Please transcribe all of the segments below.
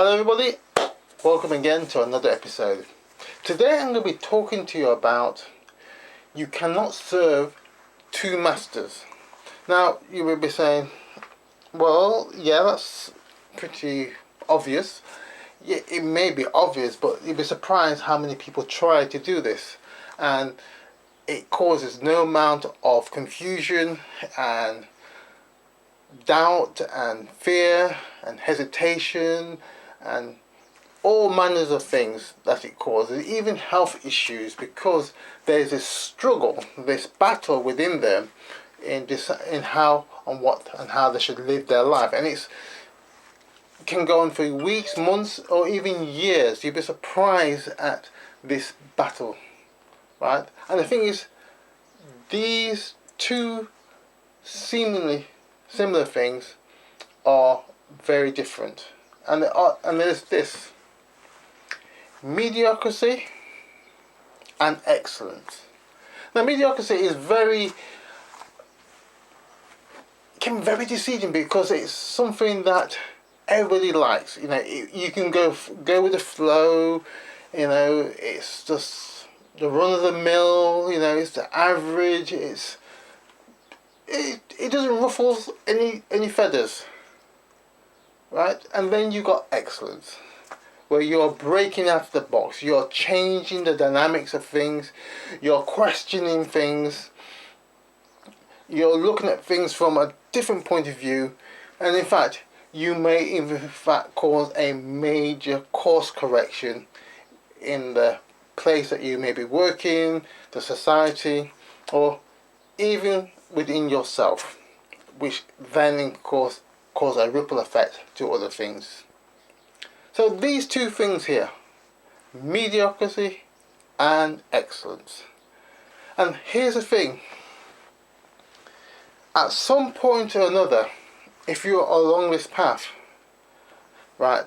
Hello everybody, welcome again to another episode. Today I'm going to be talking to you about you cannot serve two masters. Now you will be saying, well, yeah, that's pretty obvious. Yeah, it may be obvious, but you'll be surprised how many people try to do this, and it causes no amount of confusion and doubt and fear and hesitation and all manners of things that it causes, even health issues, because there's this struggle, this battle within them in how and what and how they should live their life, and it can go on for weeks, months, or even years. You'd be surprised at this battle, right? And the thing is, these two seemingly similar things are very different, and there's this mediocrity and excellence. Now, mediocrity is can be very deceiving because it's something that everybody likes. You know, you can go with the flow. You know, it's just the run of the mill. You know, it's the average. It doesn't ruffle any feathers, right? And then you got excellence, where you're breaking out of the box, you're changing the dynamics of things, you're questioning things, you're looking at things from a different point of view, and in fact, you may in fact cause a major course correction in the place that you may be working, the society, or even within yourself, which then of course cause a ripple effect to other things. So these two things here, mediocrity and excellence. And here's the thing, at some point or another, if you're along this path, right,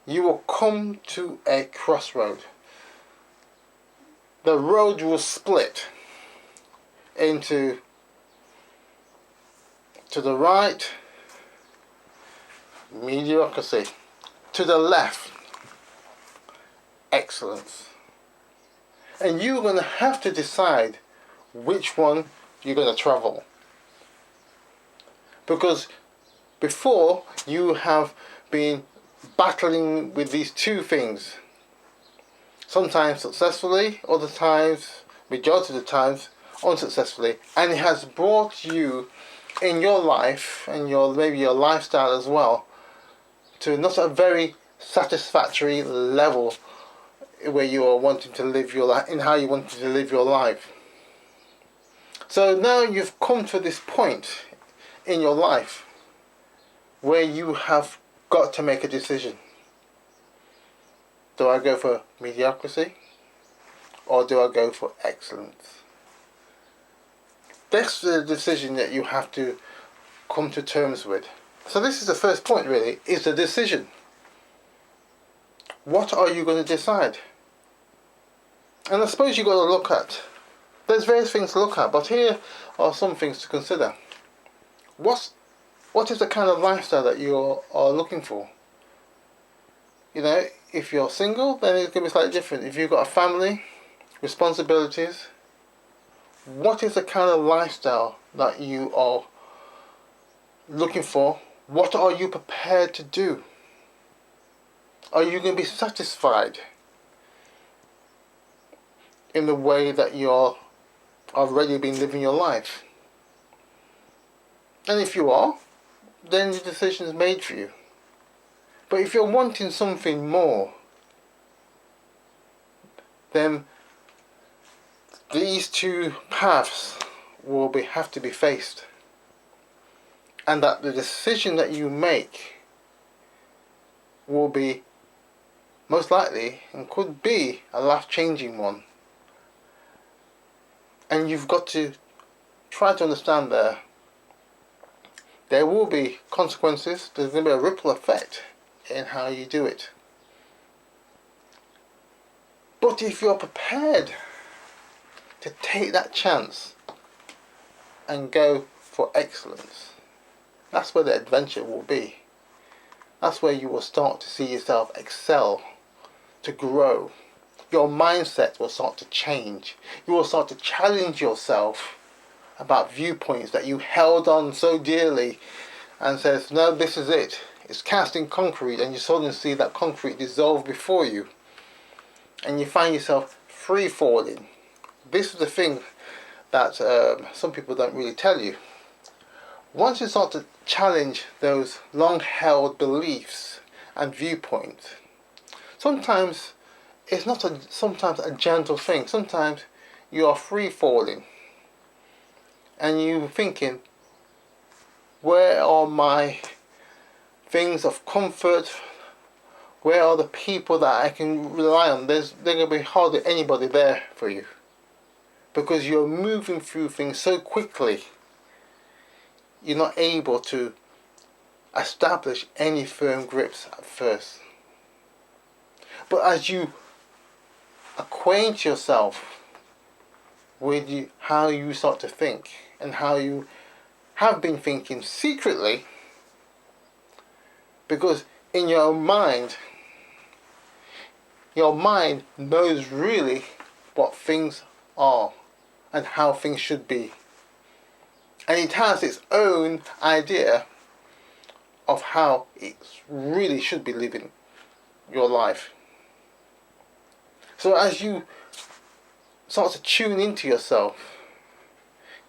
you will come to a crossroad. The road will split into, to the right, mediocrity, to the left, excellence. And you're going to have to decide which one you're going to travel. Because before, you have been battling with these two things. Sometimes successfully, other times, majority of the times, unsuccessfully. And it has brought you in your life and maybe your lifestyle as well to not a very satisfactory level where you are wanting to live your life, in how you want to live your life. So now you've come to this point in your life where you have got to make a decision. Do I go for mediocrity or do I go for excellence? That's the decision that you have to come to terms with. So this is the first point, really, is the decision. What are you going to decide? And I suppose you've got to look at, there's various things to look at, but here are some things to consider. What is the kind of lifestyle that you are looking for? You know, if you're single, then it's going to be slightly different. If you've got a family, responsibilities, what is the kind of lifestyle that you are looking for? What are you prepared to do? Are you going to be satisfied in the way that you're already been living your life? And if you are, then the decision is made for you. But if you're wanting something more, then these two paths will have to be faced. And that the decision that you make will be most likely and could be a life-changing one. And you've got to try to understand there will be consequences. There's going to be a ripple effect in how you do it. But if you're prepared to take that chance and go for excellence, that's where the adventure will be. that's where you will start to see yourself excel, to grow. Your mindset will start to change. You will start to challenge yourself about viewpoints that you held on so dearly and says, no, this is it. It's cast in concrete, and you suddenly see that concrete dissolve before you. And you find yourself free falling. This is the thing that some people don't really tell you. Once you start to challenge those long held beliefs and viewpoints, sometimes it's not sometimes a gentle thing. Sometimes you are free falling and you're thinking, where are my things of comfort? Where are the people that I can rely on? There's going to be hardly anybody there for you, because you're moving through things so quickly. You're not able to establish any firm grips at first. But as you acquaint yourself with how you start to think and how you have been thinking secretly, because in your mind knows really what things are and how things should be. And it has its own idea of how it really should be living your life. So as you start to tune into yourself,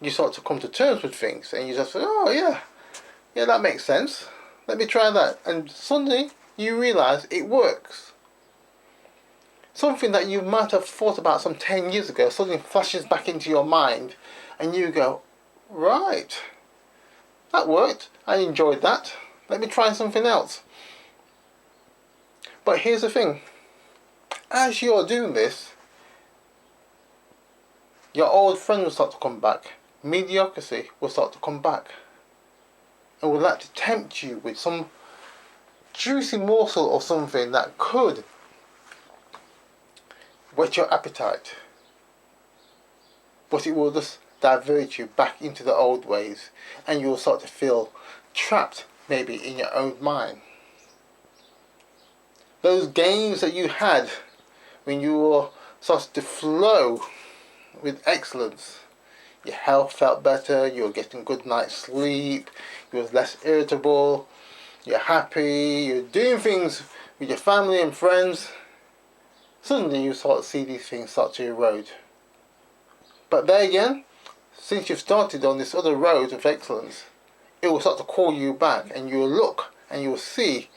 you start to come to terms with things, and you just say, oh yeah, that makes sense. Let me try that. And suddenly you realize it works. Something that you might have thought about some 10 years ago suddenly flashes back into your mind, and you go, right, that worked. I enjoyed that. Let me try something else. But here's the thing. As you're doing this, your old friends will start to come back. Mediocrity will start to come back, and would like to tempt you with some juicy morsel or something that could whet your appetite. But it will just divert you back into the old ways, and you will start to feel trapped maybe in your own mind. Those games that you had when you were starting to flow with excellence, your health felt better, you were getting good night's sleep, you were less irritable, you're happy, you're doing things with your family and friends. Suddenly you start to see these things start to erode. But there again, since you've started on this other road of excellence, it will start to call you back, and you will look and you will see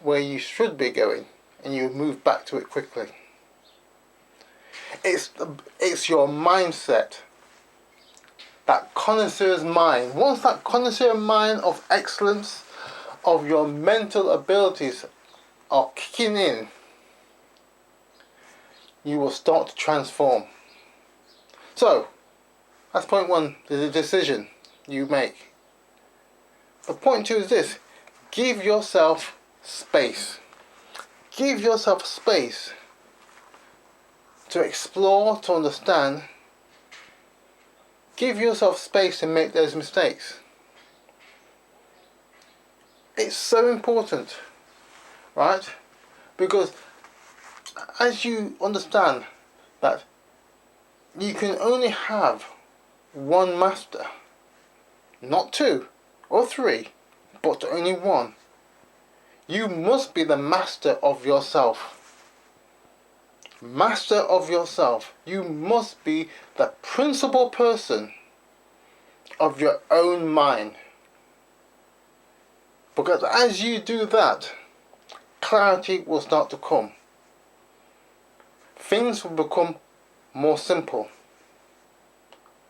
where you should be going, and you will move back to it quickly. It's your mindset, that connoisseur's mind. Once that connoisseur mind of excellence, of your mental abilities are kicking in, you will start to transform. So, that's point one, the decision you make. But point two is this: give yourself space. Give yourself space to explore, to understand. Give yourself space to make those mistakes. It's so important, right? Because as you understand that you can only have one master, not two or three, but only one. You must be the master of yourself. Master of yourself. You must be the principal person of your own mind. Because as you do that, clarity will start to come. Things will become more simple.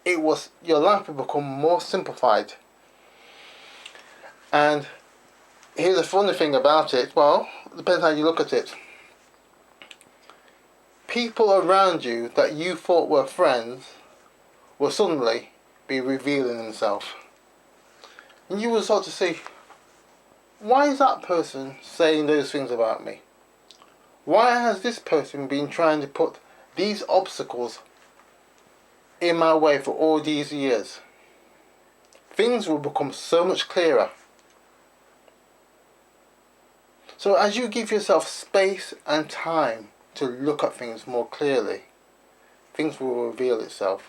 Your life will become more simplified. And here's the funny thing about it. Well, it depends how you look at it. People around you that you thought were friends will suddenly be revealing themselves. And you will start to see, why is that person saying those things about me? Why has this person been trying to put these obstacles in my way for all these years? Things will become so much clearer. So as you give yourself space and time to look at things more clearly, things will reveal itself.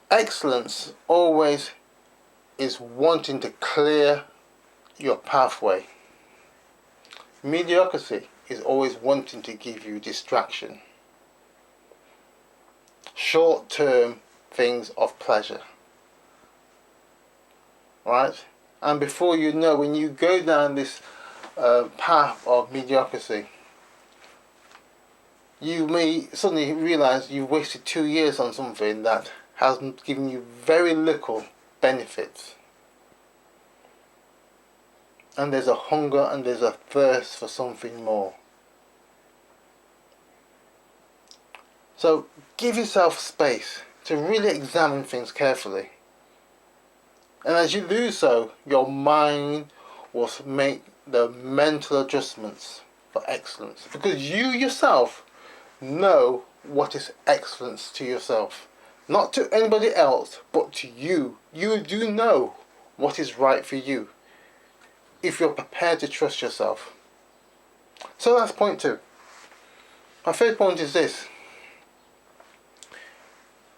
Excellence always is wanting to clear your pathway. Mediocrity is always wanting to give you distraction. Short-term things of pleasure. Right? And before you know, when you go down this path of mediocrity, you may suddenly realize you've wasted 2 years on something that has given you very little benefits. And there's a hunger and there's a thirst for something more. So give yourself space to really examine things carefully. And as you do so, your mind will make the mental adjustments for excellence. Because you yourself know what is excellence to yourself. Not to anybody else, but to you. You do know what is right for you, if you're prepared to trust yourself. So that's point 2. My third point is this.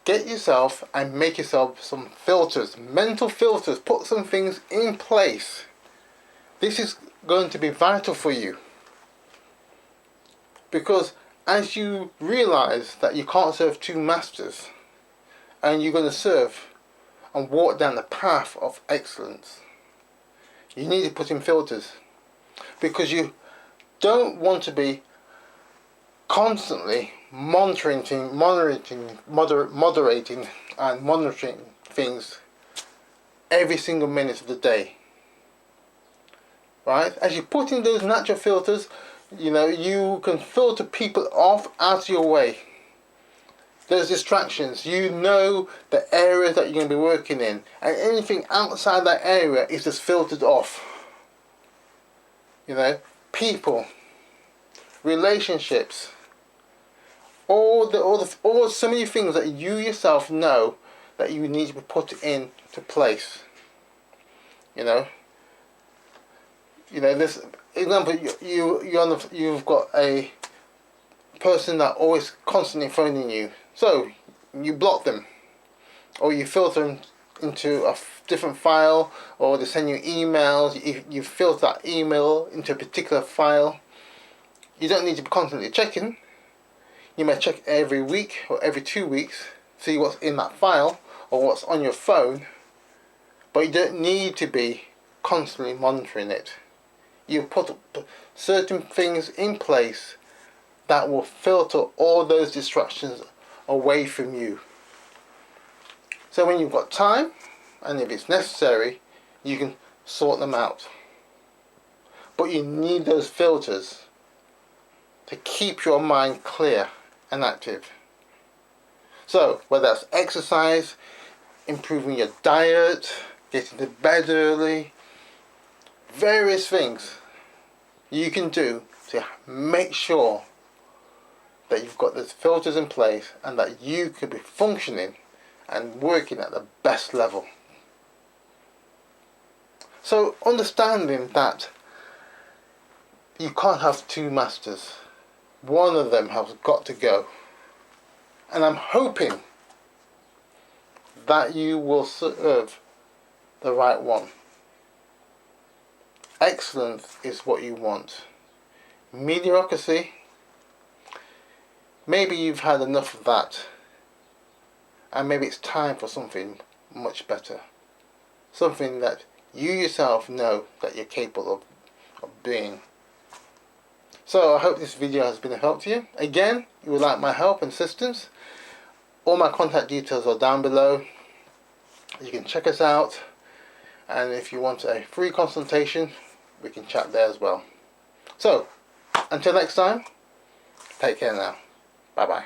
Get yourself and make yourself some filters, mental filters. Put some things in place. This is going to be vital for you. Because as you realize that you can't serve 2 masters, and you're going to serve and walk down the path of excellence, you need to put in filters. Because you don't want to be constantly moderating and monitoring things every single minute of the day. Right? As you put in those natural filters, you can filter people off out of your way. There's distractions. You know the areas that you're going to be working in, and anything outside that area is just filtered off. People, relationships, so many things that you yourself know that you need to be put into place. This example, you've got a person that always constantly phoning you, so you block them, or you filter them into a different file, or they send you emails. You filter that email into a particular file. You don't need to be constantly checking. You may check every week or every 2 weeks, see what's in that file or what's on your phone, but you don't need to be constantly monitoring it. You put certain things in place that will filter all those distractions away from you. So when you've got time, and if it's necessary, you can sort them out. But you need those filters to keep your mind clear and active. So whether that's exercise, improving your diet, getting to bed early, various things you can do to make sure that you've got those filters in place and that you could be functioning and working at the best level. So understanding that you can't have 2 masters. One of them has got to go. And I'm hoping that you will serve the right one. Excellence is what you want. Mediocrity, maybe you've had enough of that, and maybe it's time for something much better. Something that you yourself know that you're capable of doing. So I hope this video has been a help to you. Again, if you would like my help and assistance, all my contact details are down below. You can check us out, and if you want a free consultation, we can chat there as well. So, until next time, take care now. Bye bye.